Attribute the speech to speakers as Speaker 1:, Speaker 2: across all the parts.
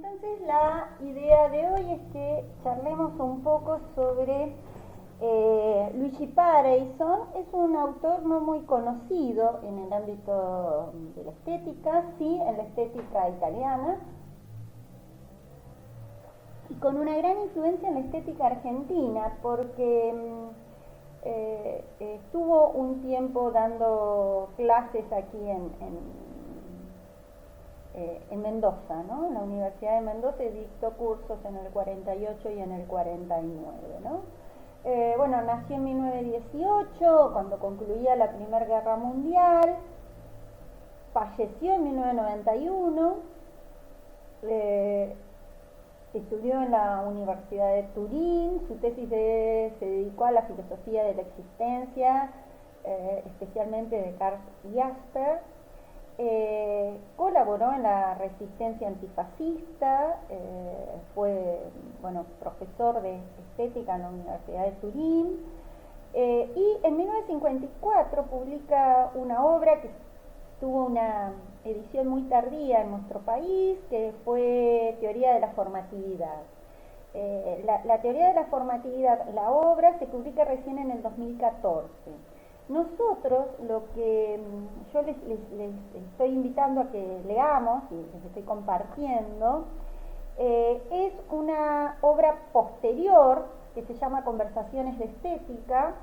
Speaker 1: Entonces la idea de hoy es que charlemos un poco sobre Luigi Pareison. Es un autor no muy conocido en el ámbito de la estética, sí en la estética italiana, y con una gran influencia en la estética argentina, porque estuvo un tiempo dando clases aquí en Mendoza, ¿no? En la Universidad de Mendoza dictó cursos en el 48 y en el 49, ¿no? Bueno, nació en 1918, cuando concluía la Primera Guerra Mundial, falleció en 1991, estudió en la Universidad de Turín, su tesis se dedicó a la filosofía de la existencia, especialmente de Karl Jaspers. Colaboró en la resistencia antifascista, fue profesor de estética en la Universidad de Turín, y en 1954 publica una obra que tuvo una edición muy tardía en nuestro país, que fue Teoría de la Formatividad. La teoría de la formatividad, la obra, se publica recién en el 2014. Nosotros, lo que yo les estoy invitando a que leamos y les estoy compartiendo, es una obra posterior que se llama Conversaciones de Estética,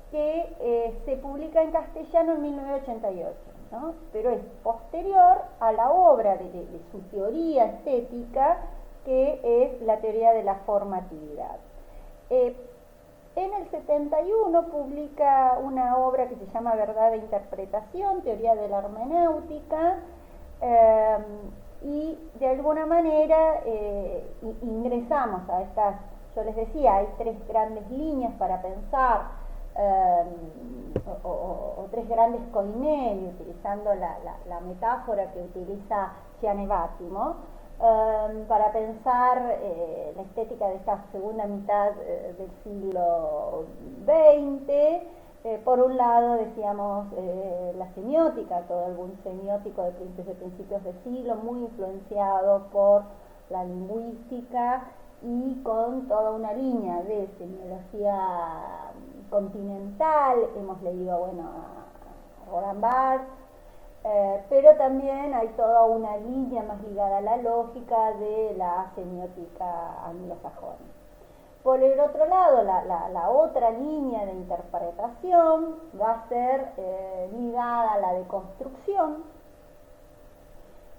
Speaker 1: que se publica en castellano en 1988, ¿no? Pero es posterior a la obra de su teoría estética, que es la teoría de la formatividad. En el 71 publica una obra que se llama Verdad e Interpretación, Teoría de la Hermenéutica, y de alguna manera ingresamos a estas, yo les decía, hay tres grandes líneas para pensar, o tres grandes koiné, utilizando la metáfora que utiliza Gianni Vattimo, para pensar la estética de esta segunda mitad del siglo XX. Por un lado decíamos la semiótica, todo el boom semiótico desde principios de siglo, muy influenciado por la lingüística y con toda una línea de semiología continental. Hemos leído a Roland Barthes, pero también hay toda una línea más ligada a la lógica de la semiótica anglosajona. Por el otro lado, la otra línea de interpretación va a ser ligada a la deconstrucción.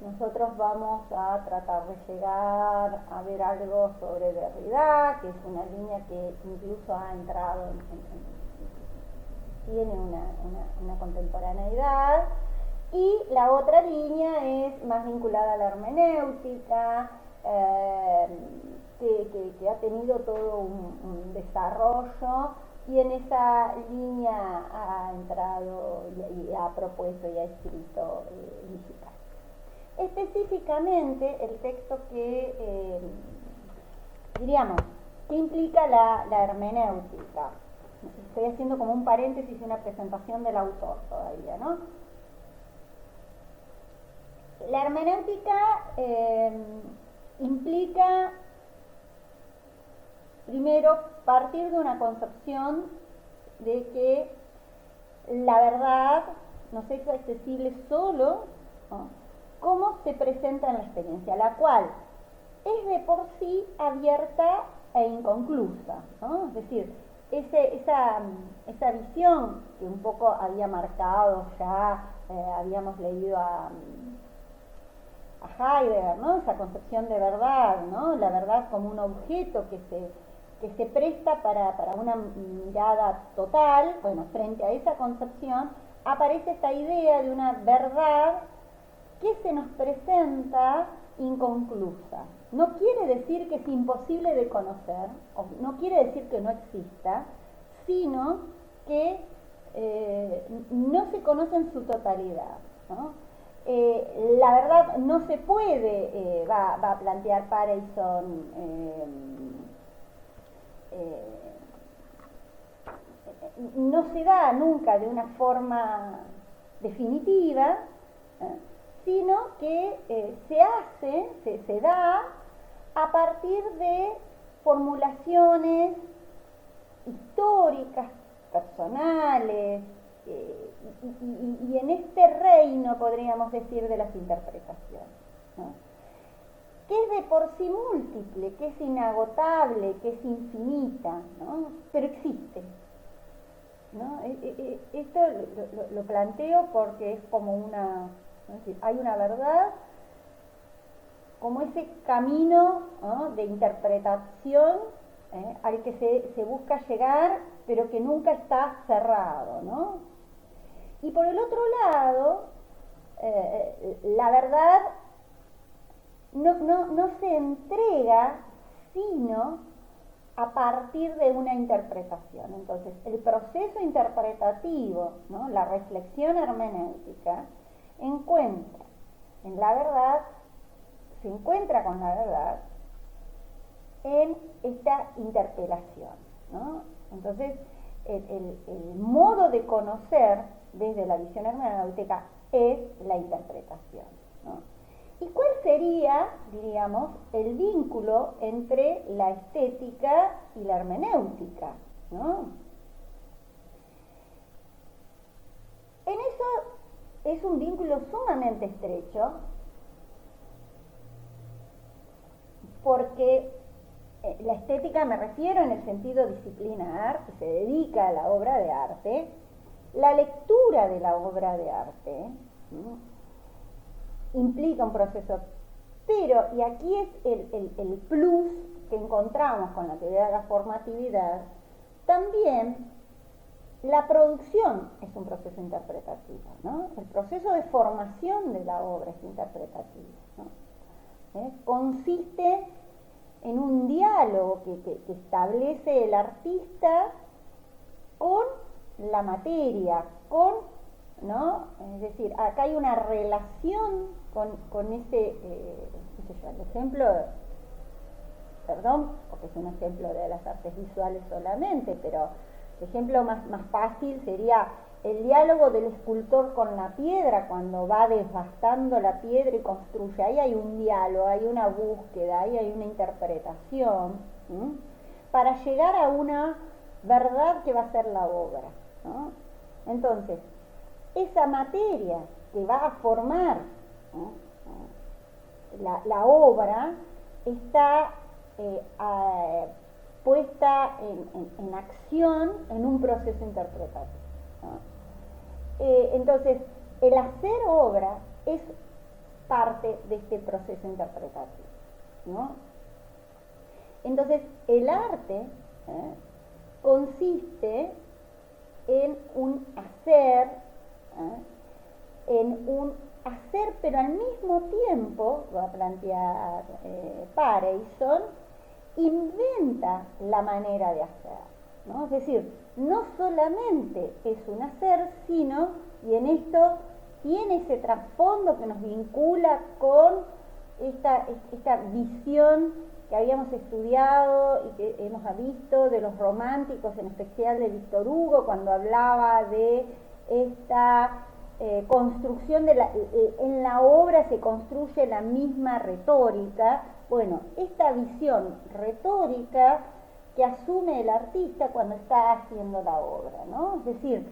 Speaker 1: Nosotros vamos a tratar de llegar a ver algo sobre Derrida, que es una línea que incluso ha entrado tiene una contemporaneidad. Y la otra línea es más vinculada a la hermenéutica, que ha tenido todo un desarrollo, y en esa línea ha entrado y ha propuesto y ha escrito Luigi Pareison. Específicamente el texto que, diríamos, ¿qué implica la hermenéutica? Estoy haciendo como un paréntesis y una presentación del autor todavía, ¿no? La hermenéutica implica, primero, partir de una concepción de que la verdad nos es accesible solo, ¿no?, cómo se presenta en la experiencia, la cual es de por sí abierta e inconclusa, ¿no? Es decir, esa visión que un poco había marcado ya, habíamos leído a Heidegger, ¿no? Esa concepción de verdad, ¿no? La verdad como un objeto que se presta para una mirada total. Bueno, frente a esa concepción aparece esta idea de una verdad que se nos presenta inconclusa. No quiere decir que es imposible de conocer, o no quiere decir que no exista, sino que no se conoce en su totalidad, ¿no? La verdad no se puede, va a plantear Pareison, no se da nunca de una forma definitiva, sino que se da a partir de formulaciones históricas, personales, y en este reino, podríamos decir, de las interpretaciones, ¿no? Que es de por sí múltiple, que es inagotable, que es infinita, ¿no? Pero existe, ¿no? Esto lo planteo porque es como una, ¿no? Es decir, hay una verdad, como ese camino, ¿no?, de interpretación al que se busca llegar, pero que nunca está cerrado, ¿no? Y por el otro lado, la verdad no se entrega sino a partir de una interpretación. Entonces, el proceso interpretativo, ¿no?, la reflexión hermenéutica, se encuentra con la verdad en esta interpelación, ¿no? Entonces, el modo de conocer desde la visión hermenéutica es la interpretación, ¿no? ¿Y cuál sería, diríamos, el vínculo entre la estética y la hermenéutica, ¿no? En eso es un vínculo sumamente estrecho, porque la estética, me refiero en el sentido disciplinar, que se dedica a la obra de arte, la lectura de la obra de arte, ¿no?, implica un proceso, pero, y aquí es el plus que encontramos con la teoría de la formatividad, también la producción es un proceso interpretativo, ¿no? El proceso de formación de la obra es interpretativo, ¿no? Consiste en un diálogo que establece el artista con la materia, ¿no? Es decir, acá hay una relación con ese, qué sé yo, el ejemplo, perdón, porque es un ejemplo de las artes visuales solamente, pero el ejemplo más fácil sería el diálogo del escultor con la piedra cuando va desbastando la piedra y construye. Ahí hay un diálogo, hay una búsqueda, ahí hay una interpretación, ¿sí?, para llegar a una verdad que va a ser la obra, ¿no? Entonces, esa materia que va a formar, ¿no?, la obra está puesta en acción en un proceso interpretativo, ¿no? Entonces, el hacer obra es parte de este proceso interpretativo, ¿no? Entonces, el arte consiste en un hacer, pero al mismo tiempo, va a plantear Pareyson, inventa la manera de hacer, ¿no? Es decir, no solamente es un hacer, sino, y en esto tiene ese trasfondo que nos vincula con esta visión que habíamos estudiado y que hemos visto de los románticos, en especial de Víctor Hugo, cuando hablaba de esta construcción en la obra se construye la misma retórica. Bueno, esta visión retórica que asume el artista cuando está haciendo la obra, ¿no? Es decir,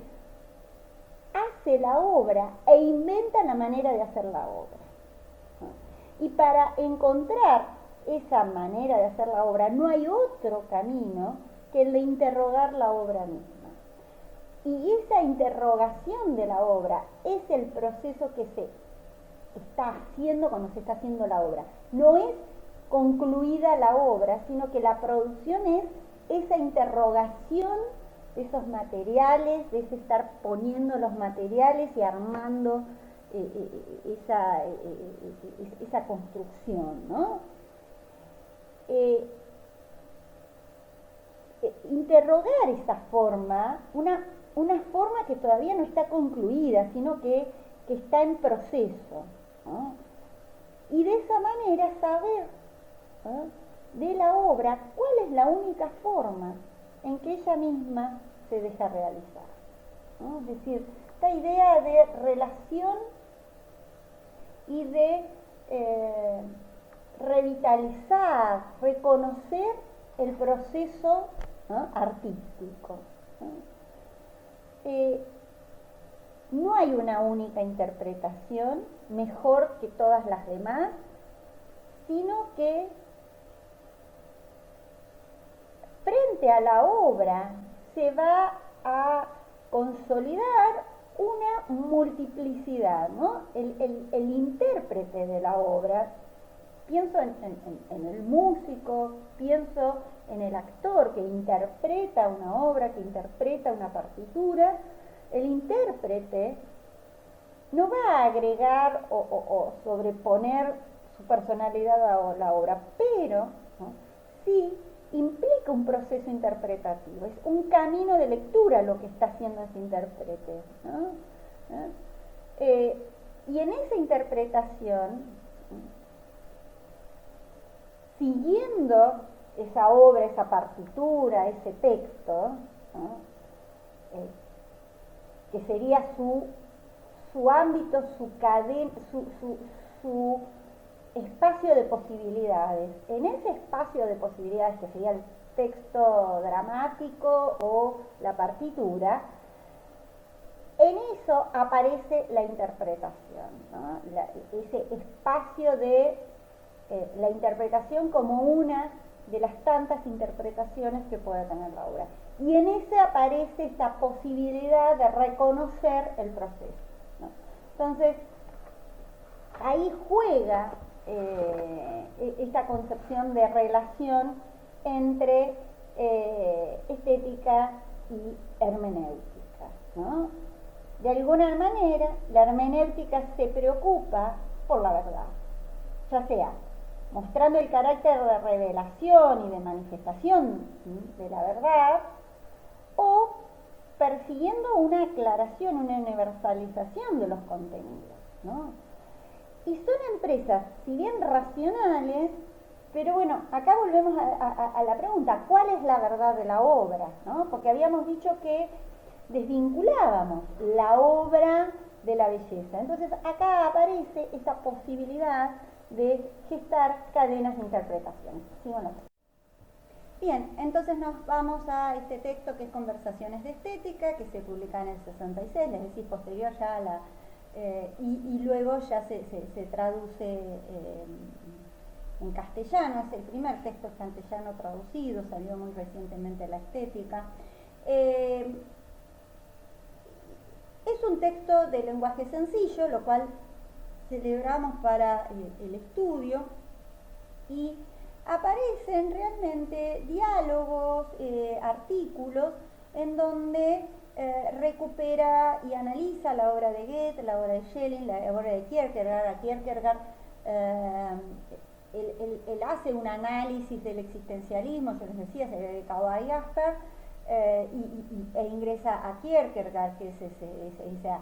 Speaker 1: hace la obra e inventa la manera de hacer la obra, ¿no? Y para encontrar esa manera de hacer la obra no hay otro camino que el de interrogar la obra misma. Y esa interrogación de la obra es el proceso que se está haciendo cuando se está haciendo la obra. No es concluida la obra, sino que la producción es esa interrogación de esos materiales, de ese estar poniendo los materiales y armando esa construcción, ¿no? Interrogar esa forma, una forma que todavía no está concluida, sino que está en proceso, ¿no? Y de esa manera saber, ¿no?, de la obra cuál es la única forma en que ella misma se deja realizar, ¿no? Es decir, esta idea de relación y de revitalizar, reconocer el proceso, ¿no?, artístico, ¿no? No hay una única interpretación mejor que todas las demás, sino que frente a la obra se va a consolidar una multiplicidad, ¿no? El intérprete de la obra, pienso en el músico, pienso en el actor que interpreta una obra, que interpreta una partitura. El intérprete no va a agregar o sobreponer su personalidad a la obra, pero, ¿no?, sí implica un proceso interpretativo, es un camino de lectura lo que está haciendo ese intérprete, ¿no? Y en esa interpretación, siguiendo esa obra, esa partitura, ese texto, ¿no?, que sería su ámbito, su cadena, su espacio de posibilidades. En ese espacio de posibilidades, que sería el texto dramático o la partitura, en eso aparece la interpretación, ¿no? Ese espacio de la interpretación como una de las tantas interpretaciones que puede tener la obra. Y en ese aparece esta posibilidad de reconocer el proceso, ¿no? Entonces, ahí juega esta concepción de relación entre estética y hermenéutica, ¿no? De alguna manera, la hermenéutica se preocupa por la verdad, ya sea mostrando el carácter de revelación y de manifestación, ¿sí?, de la verdad, o persiguiendo una aclaración, una universalización de los contenidos, ¿no? Y son empresas, si bien racionales, pero bueno, acá volvemos a la pregunta, ¿cuál es la verdad de la obra?, ¿no? Porque habíamos dicho que desvinculábamos la obra de la belleza. Entonces acá aparece esta posibilidad de gestar cadenas de interpretaciones. ¿Sí o no? Bien, entonces nos vamos a este texto que es Conversaciones de Estética, que se publica en el 66, es decir, posterior ya a la... y luego ya se traduce en castellano, es el primer texto castellano traducido, salió muy recientemente La Estética. Es un texto de lenguaje sencillo, lo cual celebramos para el estudio, y aparecen realmente diálogos, artículos, en donde recupera y analiza la obra de Goethe, la obra de Schelling, la obra de Kierkegaard. A Kierkegaard él hace un análisis del existencialismo, se les decía, se dedicaba a Jasper, e ingresa a Kierkegaard, que es esa,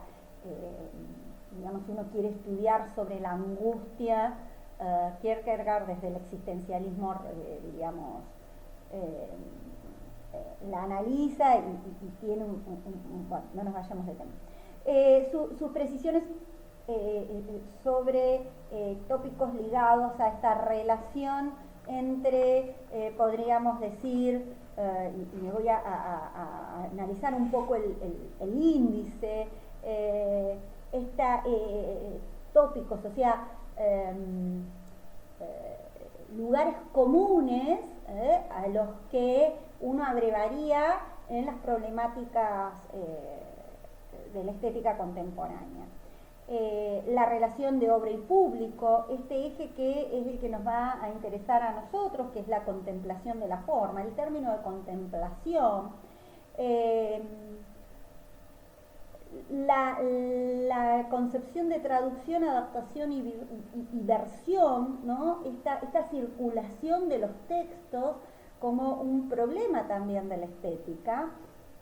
Speaker 1: digamos, si uno quiere estudiar sobre la angustia, Kierkegaard desde el existencialismo, digamos, la analiza y tiene bueno, no nos vayamos de tema. Sus precisiones sobre tópicos ligados a esta relación entre, podríamos decir, y me voy a analizar un poco el índice, tópicos, o sea, lugares comunes a los que uno abrevaría en las problemáticas de la estética contemporánea. La relación de obra y público, este eje que es el que nos va a interesar a nosotros, que es la contemplación de la forma. El término de contemplación, la concepción de traducción, adaptación y versión, ¿no? Esta circulación de los textos como un problema también de la estética.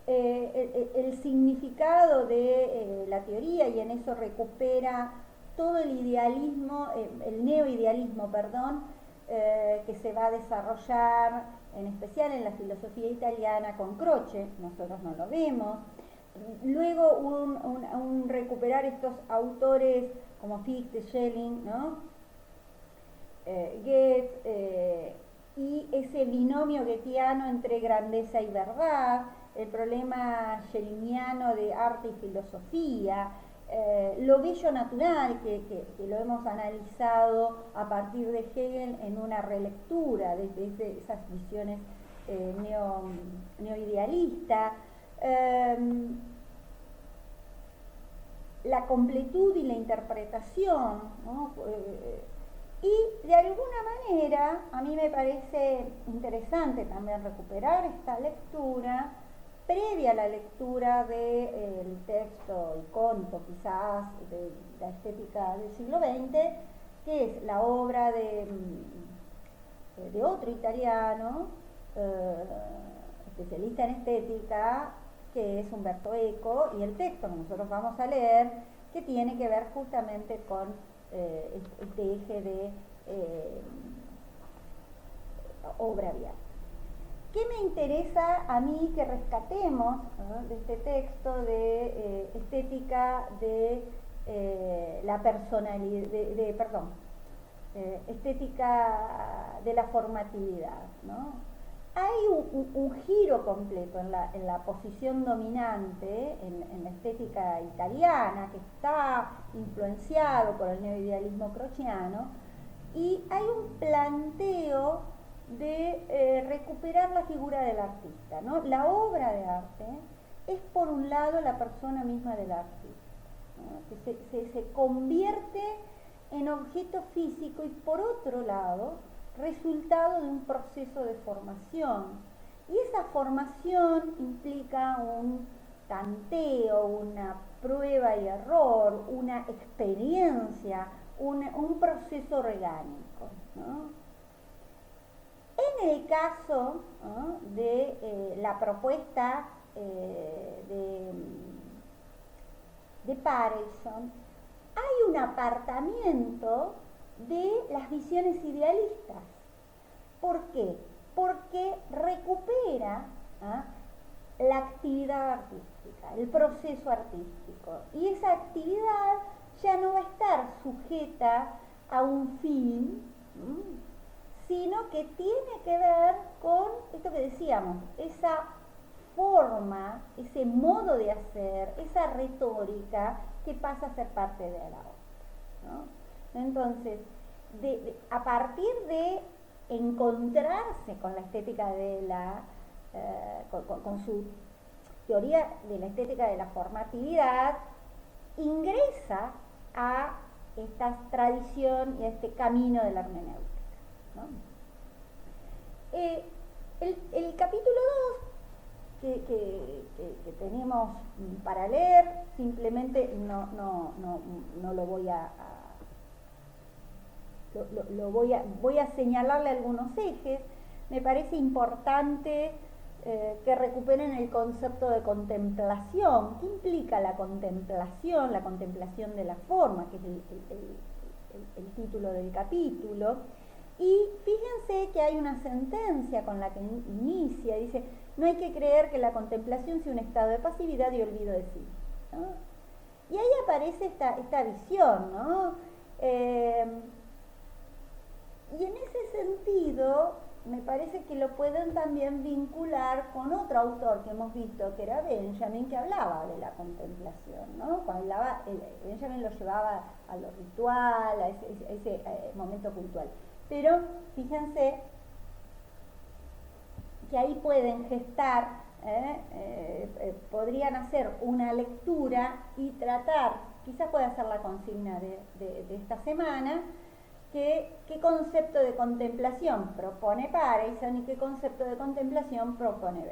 Speaker 1: El significado de la teoría, y en eso recupera todo el idealismo, el neoidealismo, perdón, que se va a desarrollar en especial en la filosofía italiana con Croce. Nosotros no lo vemos. luego un recuperar estos autores como Fichte, Schelling, ¿no? Goethe, y ese binomio goetheano entre grandeza y verdad, el problema schellingiano de arte y filosofía, lo bello natural, que lo hemos analizado a partir de Hegel en una relectura desde esas visiones neoidealistas, la completud y la interpretación, ¿no? Y de alguna manera a mí me parece interesante también recuperar esta lectura previa a la lectura del texto icónico quizás de la estética del siglo XX, que es la obra de otro italiano, especialista en estética, que es Umberto Eco, y el texto que nosotros vamos a leer, que tiene que ver justamente con este eje de obra vial. ¿Qué me interesa a mí que rescatemos, ¿no?, de este texto de estética de la personalidad, estética de la formatividad, ¿no? Hay un giro completo en la posición dominante en la estética italiana, que está influenciado por el neoidealismo crociano, y hay un planteo de recuperar la figura del artista, ¿no? La obra de arte es, por un lado, la persona misma del artista, ¿no?, que se convierte en objeto físico, y por otro lado, resultado de un proceso de formación. Y esa formación implica un tanteo, una prueba y error, una experiencia, un proceso orgánico, ¿no? En el caso, ¿no?, de la propuesta de Pareilson, hay un apartamiento de las visiones idealistas. ¿Por qué? Porque recupera la actividad artística, el proceso artístico, y esa actividad ya no va a estar sujeta a un fin, sino que tiene que ver con esto que decíamos, esa forma, ese modo de hacer, esa retórica que pasa a ser parte de la obra, ¿no? Entonces, a partir de encontrarse con la estética de la, con su teoría de la estética de la formatividad, ingresa a esta tradición y a este camino de la hermenéutica, ¿no? El capítulo 2 que tenemos para leer, simplemente no lo voy a voy a señalarle algunos ejes. Me parece importante que recuperen el concepto de contemplación. ¿Qué implica la contemplación? La contemplación de la forma, que es el título del capítulo. Y fíjense que hay una sentencia con la que inicia, dice: no hay que creer que la contemplación sea un estado de pasividad y olvido de sí, ¿no? Y ahí aparece esta visión, ¿no? Y en ese sentido, me parece que lo pueden también vincular con otro autor que hemos visto, que era Benjamin, que hablaba de la contemplación, ¿no? Cuando hablaba, Benjamin lo llevaba a lo ritual, a ese momento puntual. Pero fíjense que ahí pueden gestar, podrían hacer una lectura y tratar, quizás pueda ser la consigna de esta semana, qué concepto de contemplación propone Pareilson y qué concepto de contemplación propone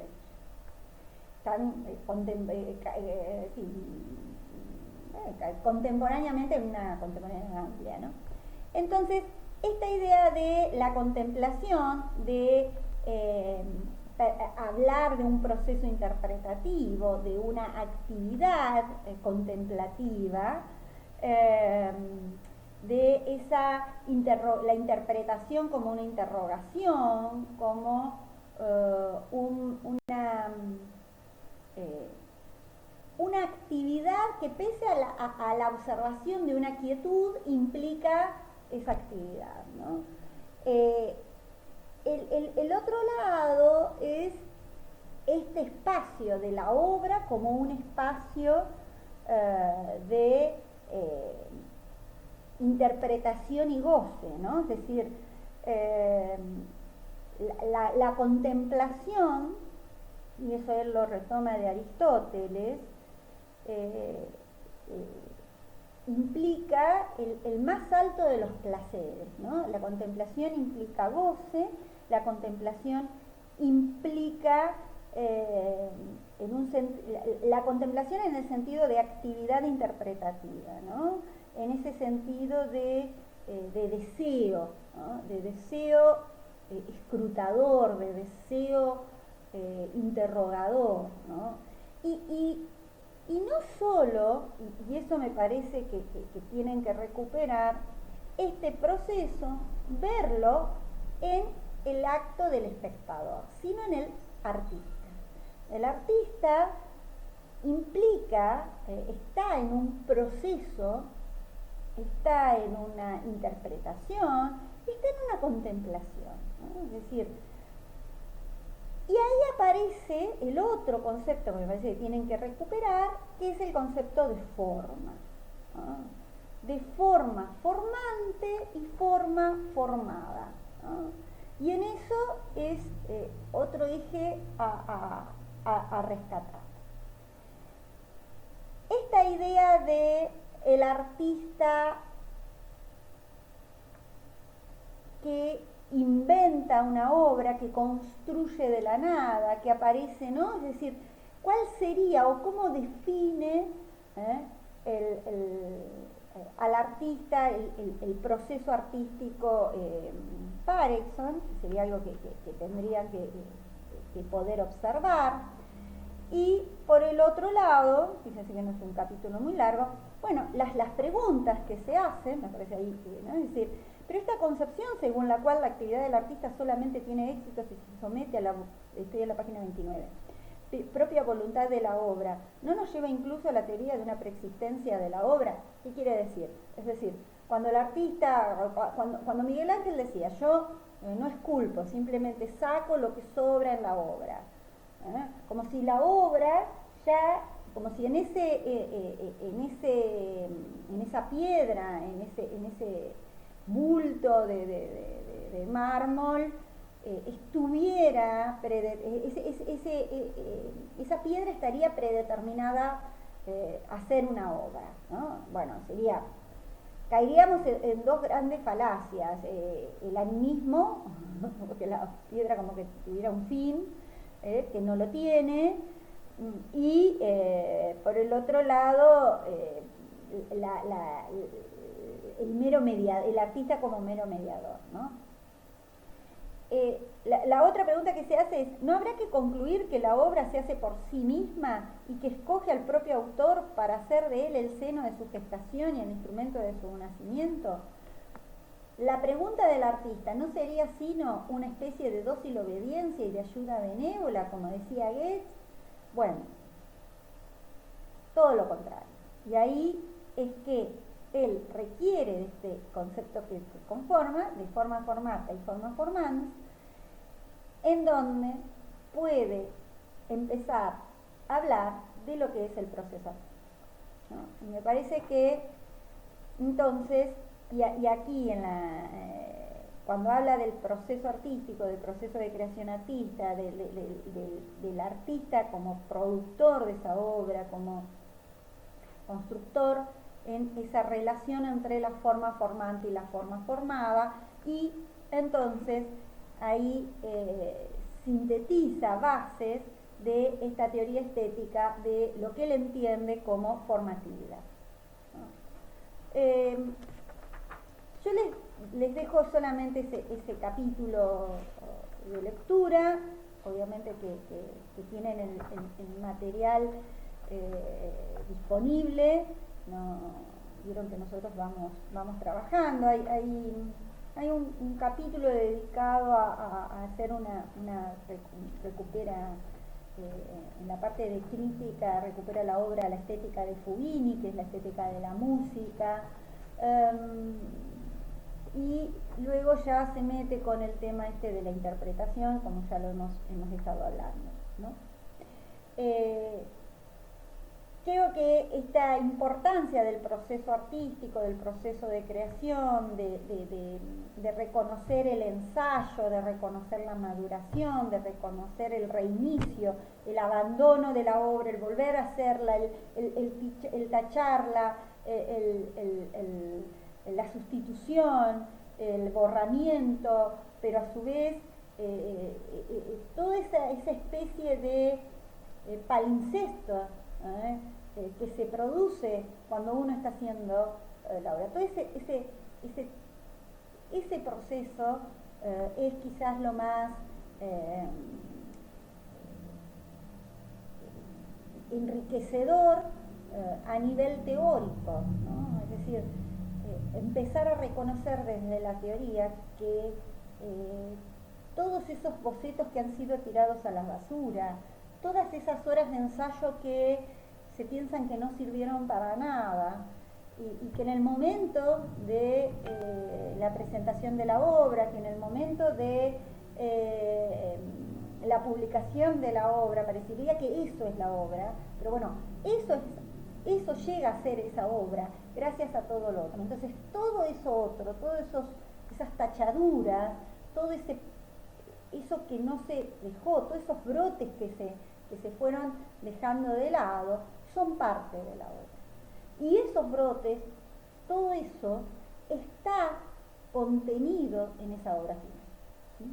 Speaker 1: contemporáneamente, una contemporánea amplia, ¿no? Entonces, esta idea de la contemplación, de hablar de un proceso interpretativo, de una actividad contemplativa, de la interpretación como una interrogación, como una actividad que pese a la observación de una quietud implica esa actividad, ¿no? El otro lado es este espacio de la obra como un espacio de interpretación y goce, ¿no? Es decir, la contemplación, y eso él lo retoma de Aristóteles, implica el más alto de los placeres, ¿no? La contemplación implica goce, la contemplación implica la contemplación en el sentido de actividad interpretativa, ¿no? En ese sentido de deseo, ¿no? De deseo escrutador, de deseo interrogador, ¿no? Y no solo, y eso me parece que tienen que recuperar, este proceso, verlo en el acto del espectador, sino en el artista. El artista implica, está en un proceso, está en una interpretación, está en una contemplación, ¿no? Es decir, y ahí aparece el otro concepto que me parece que tienen que recuperar, que es el concepto de forma, ¿no? De forma formante y forma formada, ¿no? Y en eso es otro eje a rescatar. Esta idea de el artista que inventa una obra, que construye de la nada, que aparece, ¿no? Es decir, ¿cuál sería o cómo define al artista, el proceso artístico Parkinson? Sería algo que tendrían que poder observar. Y por el otro lado, fíjense que no es un capítulo muy largo, bueno, las preguntas que se hacen, me parece ahí, ¿no? Es decir, pero esta concepción según la cual la actividad del artista solamente tiene éxito si se somete a estoy en la página 29, propia voluntad de la obra, ¿no nos lleva incluso a la teoría de una preexistencia de la obra? ¿Qué quiere decir? Es decir, cuando el artista, cuando Miguel Ángel decía, yo no esculpo, simplemente saco lo que sobra en la obra, como si la obra ya, como si en esa piedra, en ese bulto de mármol, estuviera, esa piedra estaría predeterminada a ser una obra, ¿no? Bueno, caeríamos en dos grandes falacias, el animismo, porque la piedra como que tuviera un fin, que no lo tiene, y por el otro lado, el artista como mero mediador, ¿no? La otra pregunta que se hace es, ¿no habrá que concluir que la obra se hace por sí misma y que escoge al propio autor para hacer de él el seno de su gestación y el instrumento de su nacimiento? La pregunta del artista no sería sino una especie de dócil obediencia y de ayuda benévola, como decía Goethe. Bueno, todo lo contrario. Y ahí es que él requiere de este concepto que conforma, de forma formata y forma formans, en donde puede empezar a hablar de lo que es el proceso artístico, ¿no? Me parece que entonces, y aquí cuando habla del proceso artístico, del proceso de creación artista, del artista como productor de esa obra, como constructor, en esa relación entre la forma formante y la forma formada, y entonces ahí sintetiza bases de esta teoría estética de lo que él entiende como formatividad, ¿no? Yo les dejo solamente ese capítulo de lectura, obviamente que tienen el material disponible. No, vieron que nosotros vamos trabajando, hay un capítulo dedicado a hacer una en la parte de crítica recupera la obra La estética de Fubini, que es la estética de la música, y luego ya se mete con el tema este de la interpretación, como ya lo hemos estado hablando, ¿no? Creo que esta importancia del proceso artístico, del proceso de creación, de reconocer el ensayo, de reconocer la maduración, de reconocer el reinicio, el abandono de la obra, el volver a hacerla, el tacharla, la sustitución, el borramiento, pero a su vez toda esa especie de palincesto que se produce cuando uno está haciendo la obra. Todo ese proceso es quizás lo más enriquecedor a nivel teórico, ¿no? Es decir, empezar a reconocer desde la teoría que todos esos bocetos que han sido tirados a la basura, todas esas horas de ensayo que se piensan que no sirvieron para nada, y que en el momento de la presentación de la obra, que en el momento de la publicación de la obra, parecería que eso es la obra, pero bueno, eso llega a ser esa obra gracias a todo lo otro. Entonces todo eso otro, todas esas tachaduras, todo eso que no se dejó, todos esos brotes que se fueron dejando de lado, son parte de la obra. Y esos brotes, todo eso está contenido en esa obra final, ¿sí?